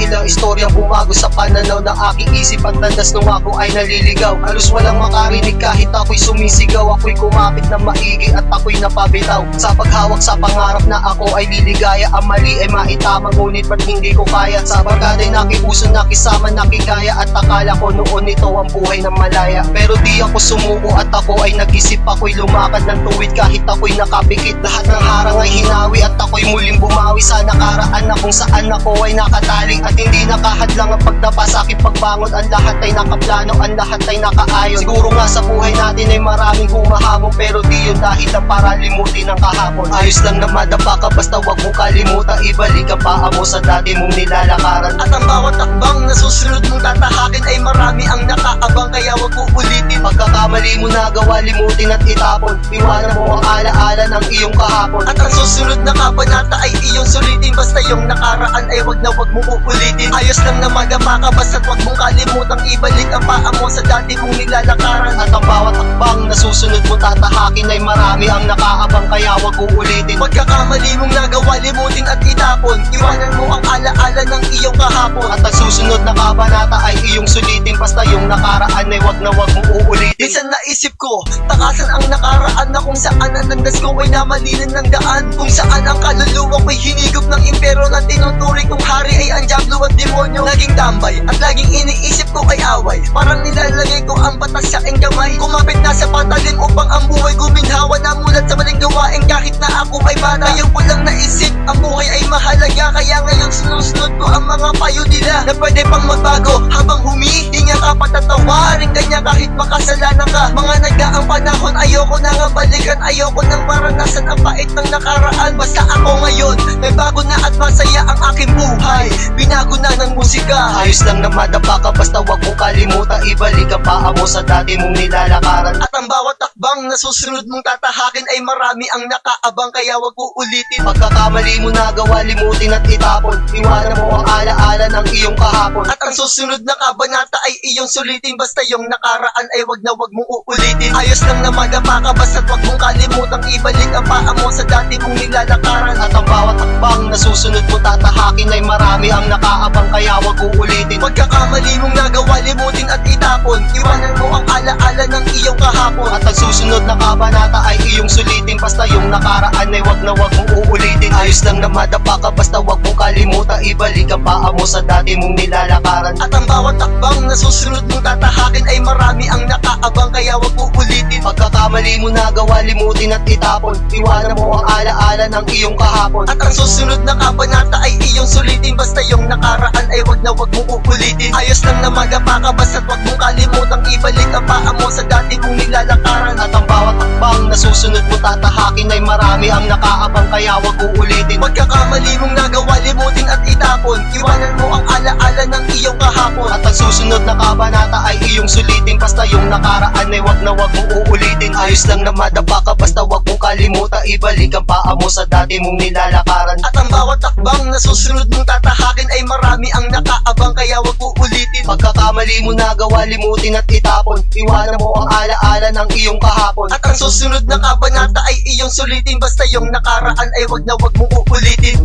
ilang istoryang bumago sa pananaw ng aking isip at landas nung ako ay naliligaw. Halos walang makarinig kahit ako'y sumisigaw. Ako'y kumapit na maigi at ako'y napabitaw sa paghawak sa pangarap na ako ay liligaya. Ang mali ay maitama ngunit ba't hindi ko kaya? Sa barkada'y nakipuso, nakisama, nakigaya at akala ko noon ito ang buhay ng malaya. Pero di ako sumuko at ako ay nag-isip. Ako'y lumakad ng tuwid kahit ako'y nakapikit. Lahat ng harang ay hinawi at ako'y muling bumawi sa nakaraan na kung saan ako ay nakatali at hindi nakahadlang ang pagdapa sa aking pagbangon. Ang lahat ay nakaplano, ang lahat ay nakaayon. Siguro nga sa buhay natin ay maraming humahamon, pero di yun dahil lang para limutin ang kahapon. Ayos lang na madapa ka basta wag mong kalimutan, ibalik ang paa mo sa dati mong nilalakaran. At ang bawat takbang na susunod mong tatahakin ay marami ang nakaabang, kaya wag uulitin. Pagkakamali mo nagawa, limutin at itapon. Iwanan mo ang alaala ng iyong kahapon. At ang susunod na kabanata ay iyong sulitin, basta yung nakaraan ay wag mong uulitin. Ayos lang na madapa ka basta't wag mong kalimutang ibalik ang paa mo sa dati mong nilalakaran. At ang bawat takbang na susunod mo tatahakin ay marami ang nakaabang, kaya wag uulitin. Pagkakamali mong nagawa, limutin at itapon. Iwanan mo ang alaala ng iyong kahapon. At ang susunod na kabanata ay iyong sulitin, basta yung nakaraan ay wag mong uulitin. Minsan naisip ko, takasan ang nakaraan na kung saan ang landas ko ay namalinan ng daan. Kung saan ang kaluluwa ko'y hinigop ng impero na tinuturing kong hari ay ang diablo at demonyo. Naging tambay at laging iniisip ko ay away, parang nilalagay ko ang batas sa aking kamay. Kumapit na sa patalim upang ang buhay guminhawa na mulat sa maling gawain kahit na ako ay bata. Ngayon ko lang naisip, ang buhay ay mahalaga, kaya ngayon sinusunod ko ang mga payo nila na pwede pang magbago. Habang humihinga ka patatawarin kanya kahit makasalanan ka. Mga nagdaang panahon ayoko na nga balikan, ayoko nang maranasan ang pait ng nakaraan. Basta ako ngayon, may bago na at masaya ang aking buhay. Binago na ng musika. Ayos lang na madapa ka basta wag mong kalimutan, ibalik ang paa mo sa dati mong nilalakaran. At ang bawat takbang na susunod mong tatahakin ay marami ang nakaabang, kaya wag uulitin. Pagkakamali mo nagawa, limutin at itapon. Iwanan mo ang alaala ng iyong kahapon. At ang susunod na kabanata ay iyong sulitin, basta yung nakaraan ay wag mong uulitin. Ayos lang na madapa ka basta't wag mong kalimutang ibalik ang paa mo sa dati mong nilalakaran. At ang bawat takbang na susunod mo tatahakin ay marami ang nakaabang, kaya wag uulitin. Pagkakamali mong nagawa, limutin at itapon. Iwanan mo ang alaala ng iyong kahapon. At ang susunod na kabanata ay iyong sulitin, basta yung nakaraan ay wag mong uulitin. Ayos lang na madapa ka basta wag mong kalimutan, ibalik ang paa mo sa dati mong nilalakaran. At ang bawat takbang na susunod mong tatahakin ay marami ang nakaabang, kaya wag uulitin. Pagkakamali mo nagawa, limutin at itapon. Iwanan mo ang alaala ng iyong kahapon. At ang susunod na kabanata ay iyong sulitin, basta yung nakaraan ay wag mong uulitin. Ayos lang na madapa ka basta't wag mong kalimutang ibalik ang paa mo sa dati mong nilalakaran. At ang bawat takbang na susunod mo tatahakin ay marami ang nakaabang, kaya wag uulitin. Pagkakamali mong nagawa, limutin at itapon. Iwanan mo ang alaala ng iyong kahapon. At ang susunod na kabanata ay iyong sulitin, basta yung nakaraan ay wag mong uulitin. Ayos lang na madapa ka basta wag mong kalimutan, ibalik ang paa mo sa dati mong nilalakaran. At ang bawat takbang na susunod mong tatahakin ay marami ang nakaabang, kaya wag uulitin. Pagkakamali mo nagawa, limutin at itapon. Iwanan mo ang alaala ng iyong kahapon. At ang susunod na kabanata ay iyong sulitin, basta yung nakaraan ay wag mong uulitin.